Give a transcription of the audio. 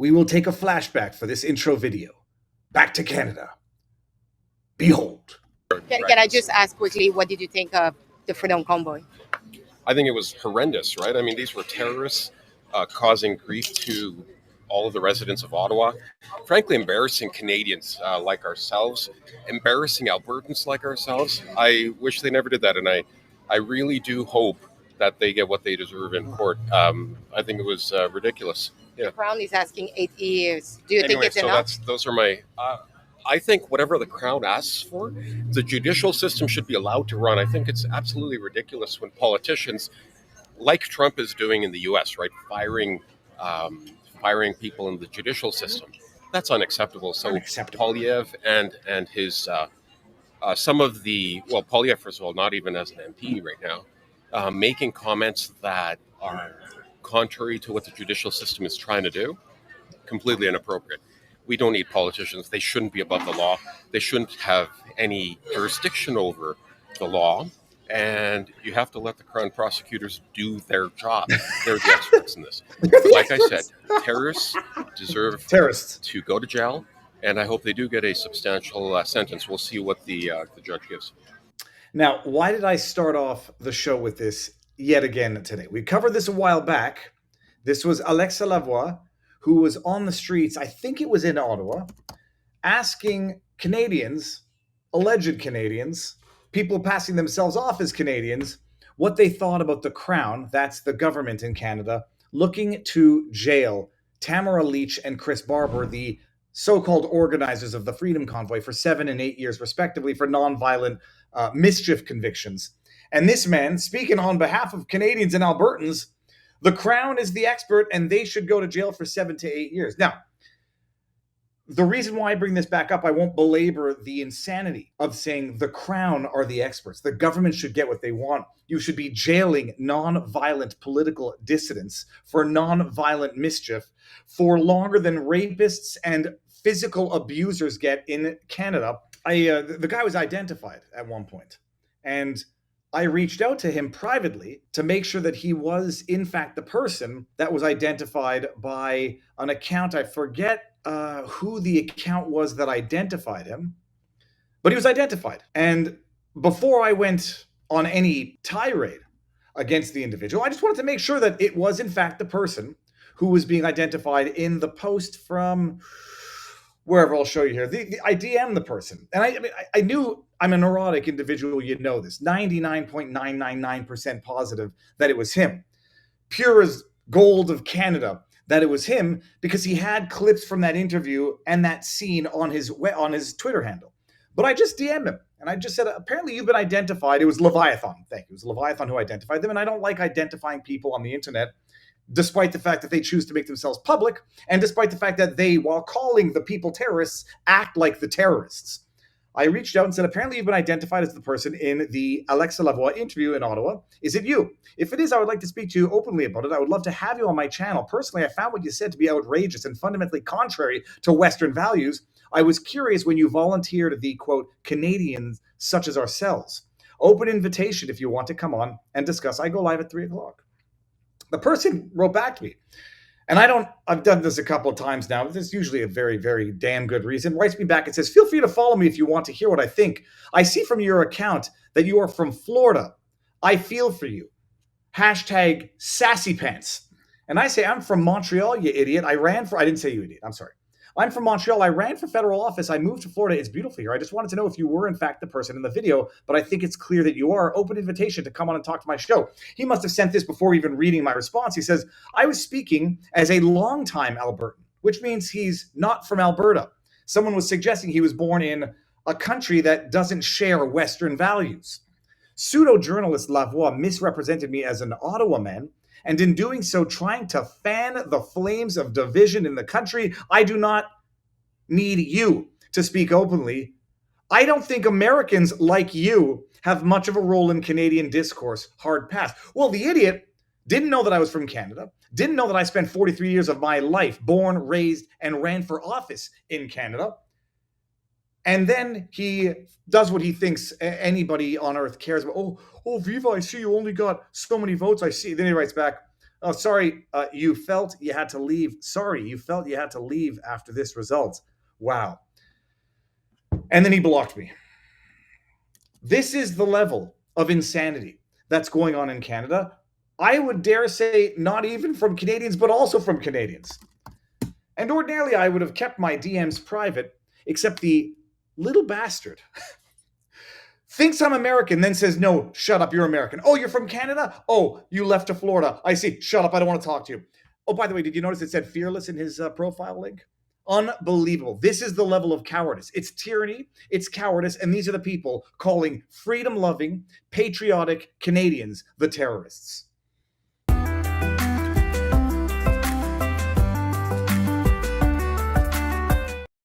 we will take a flashback for this intro video. Back to Canada. Behold. Can I just ask quickly, what did you think of the Freedom Convoy? I think it was horrendous, right? I mean, these were terrorists causing grief to all of the residents of Ottawa. Frankly, embarrassing Canadians like ourselves, embarrassing Albertans like ourselves. I wish they never did that, and I really do hope that they get what they deserve in court. I think it was ridiculous. Yeah. The Crown is asking 8 years. Do you think it's enough? Those are my... I think whatever the Crown asks for, the judicial system should be allowed to run. I think it's absolutely ridiculous when politicians, like Trump is doing in the U.S., right, firing people in the judicial system. That's unacceptable. So Poilievre and his some of the Poilievre, first of all, not even as an MP right now, making comments that are contrary to what the judicial system is trying to do, completely inappropriate. We don't need politicians. They shouldn't be above the law. They shouldn't have any jurisdiction over the law. And you have to let the Crown prosecutors do their job. They're the experts in this. Like I said, terrorists deserve to go to jail. And I hope they do get a substantial sentence. We'll see what the judge gives. Now, why did I start off the show with this yet again today? We covered this a while back. This was Alexa Lavoie, who was on the streets, I think it was in Ottawa, asking Canadians, alleged Canadians, people passing themselves off as Canadians, what they thought about the Crown, that's the government in Canada, looking to jail Tamara Lich and Chris Barber, the so-called organizers of the Freedom Convoy, for 7 and 8 years, respectively, for nonviolent mischief convictions. And this man, speaking on behalf of Canadians and Albertans, the Crown is the expert, and they should go to jail for 7 to 8 years. Now, the reason why I bring this back up, I won't belabor the insanity of saying the Crown are the experts. The government should get what they want. You should be jailing non-violent political dissidents for non-violent mischief for longer than rapists and physical abusers get in Canada. The guy was identified at one point, and I reached out to him privately to make sure that he was, in fact, the person that was identified by an account. I forget who the account was that identified him, but he was identified. And before I went on any tirade against the individual, I just wanted to make sure that it was, in fact, the person who was being identified in the post from wherever. I'll show you here. I DM'd the person, and I knew I'm a neurotic individual. You know this. 99.999% positive that it was him. Pure as gold of Canada that it was him, because he had clips from that interview and that scene on his Twitter handle. But I just DM'd him, and I just said, apparently you've been identified. It was Leviathan. Thank you. It was Leviathan who identified them, and I don't like identifying people on the internet, despite the fact that they choose to make themselves public, and despite the fact that they, while calling the people terrorists, act like the terrorists. I reached out and said, apparently you've been identified as the person in the Alexa Lavoie interview in Ottawa. Is it you? If it is, I would like to speak to you openly about it. I would love to have you on my channel. Personally, I found what you said to be outrageous and fundamentally contrary to Western values. I was curious when you volunteered the, quote, Canadians such as ourselves. Open invitation if you want to come on and discuss. I go live at 3 o'clock. The person wrote back to me, and I've done this a couple of times now. There's usually a very, very damn good reason. Writes me back and says, feel free to follow me if you want to hear what I think. I see from your account that you are from Florida. I feel for you. Hashtag sassy pants. And I say, I'm from Montreal, you idiot. I didn't say you idiot. I'm sorry. I'm from Montreal. I ran for federal office. I moved to Florida. It's beautiful here. I just wanted to know if you were, in fact, the person in the video, but I think it's clear that you are. Open invitation to come on and talk to my show. He must have sent this before even reading my response. He says, I was speaking as a longtime Albertan, which means he's not from Alberta. Someone was suggesting he was born in a country that doesn't share Western values. Pseudo-journalist Lavoie misrepresented me as an Ottawa man, and in doing so, trying to fan the flames of division in the country. I do not need you to speak openly. I don't think Americans like you have much of a role in Canadian discourse. Hard pass. Well, the idiot didn't know that I was from Canada, didn't know that I spent 43 years of my life, born, raised, and ran for office in Canada. And then he does what he thinks anybody on earth cares about. Oh, Viva, I see you only got so many votes. I see. Then he writes back, Oh, sorry, you felt you had to leave. Sorry, you felt you had to leave after this result. Wow. And then he blocked me. This is the level of insanity that's going on in Canada. I would dare say not even from Canadians, but also from Canadians. And ordinarily, I would have kept my DMs private, except the little bastard thinks I'm American, then says, no, shut up, you're American. Oh, you're from Canada? Oh, you left to Florida. I see. Shut up, I don't want to talk to you. Oh, by the way, did you notice it said fearless in his profile link? Unbelievable. This is the level of cowardice. It's tyranny, it's cowardice, and these are the people calling freedom-loving, patriotic Canadians the terrorists.